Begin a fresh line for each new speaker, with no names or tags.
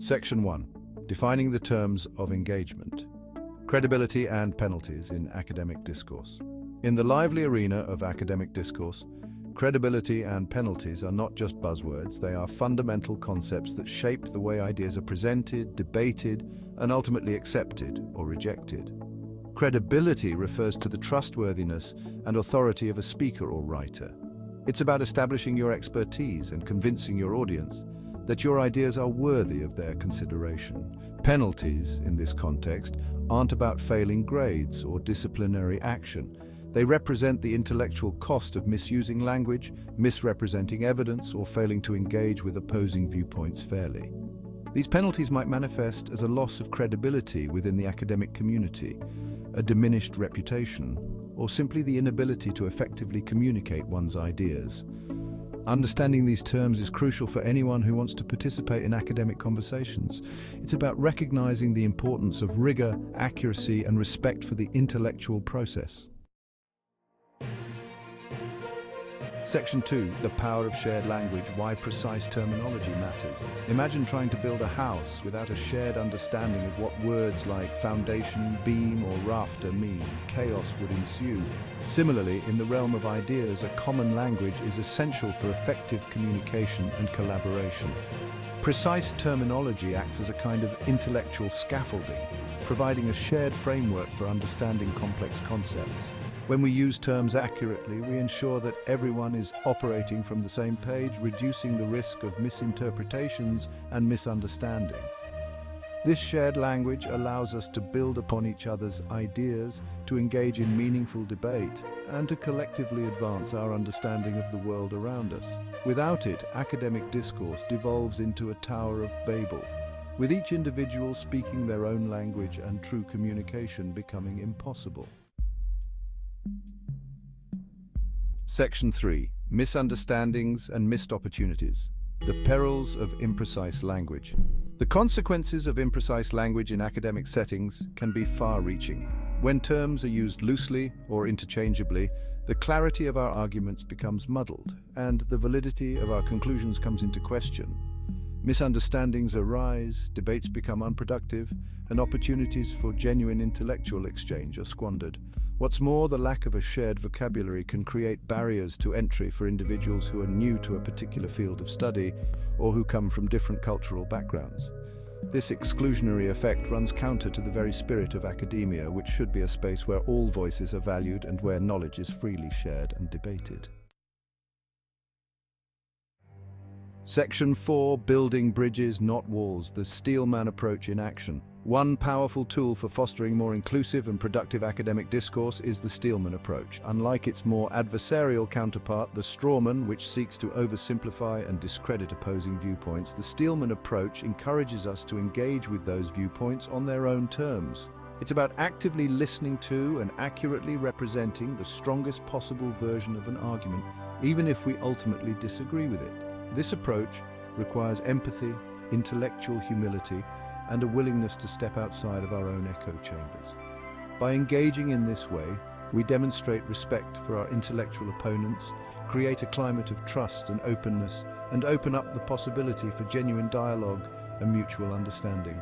Section 1. Defining the terms of engagement. Credibility and penalties in academic discourse. In the lively arena of academic discourse, credibility and penalties are not just buzzwords, they are fundamental concepts that shape the way ideas are presented, debated, and ultimately accepted or rejected. Credibility refers to the trustworthiness and authority of a speaker or writer. It's about establishing your expertise and convincing your audience that your ideas are worthy of their consideration. Penalties, in this context, aren't about failing grades or disciplinary action. They represent the intellectual cost of misusing language, misrepresenting evidence, or failing to engage with opposing viewpoints fairly. These penalties might manifest as a loss of credibility within the academic community, a diminished reputation, or simply the inability to effectively communicate one's ideas. Understanding these terms is crucial for anyone who wants to participate in academic conversations. It's about recognizing the importance of rigor, accuracy, and respect for the intellectual process. Section 2. The power of shared language, why precise terminology matters. Imagine trying to build a house without a shared understanding of what words like foundation, beam, or rafter mean. Chaos would ensue. Similarly, in the realm of ideas, a common language is essential for effective communication and collaboration. Precise terminology acts as a kind of intellectual scaffolding, providing a shared framework for understanding complex concepts. When we use terms accurately, we ensure that everyone is operating from the same page, reducing the risk of misinterpretations and misunderstandings. This shared language allows us to build upon each other's ideas, to engage in meaningful debate, and to collectively advance our understanding of the world around us. Without it, academic discourse devolves into a Tower of Babel, with each individual speaking their own language and true communication becoming impossible. Section 3. Misunderstandings and missed opportunities. The perils of imprecise language. The consequences of imprecise language in academic settings can be far-reaching. When terms are used loosely or interchangeably, the clarity of our arguments becomes muddled, and the validity of our conclusions comes into question. Misunderstandings arise, debates become unproductive, and opportunities for genuine intellectual exchange are squandered. What's more, the lack of a shared vocabulary can create barriers to entry for individuals who are new to a particular field of study or who come from different cultural backgrounds. This exclusionary effect runs counter to the very spirit of academia, which should be a space where all voices are valued and where knowledge is freely shared and debated. Section 4. Building bridges, not walls. The Steelman approach in action. One powerful tool for fostering more inclusive and productive academic discourse is the Steelman approach. Unlike its more adversarial counterpart, the strawman, which seeks to oversimplify and discredit opposing viewpoints, the Steelman approach encourages us to engage with those viewpoints on their own terms. It's about actively listening to and accurately representing the strongest possible version of an argument, even if we ultimately disagree with it. This approach requires empathy, intellectual humility, and a willingness to step outside of our own echo chambers. By engaging in this way, we demonstrate respect for our intellectual opponents, create a climate of trust and openness, and open up the possibility for genuine dialogue and mutual understanding.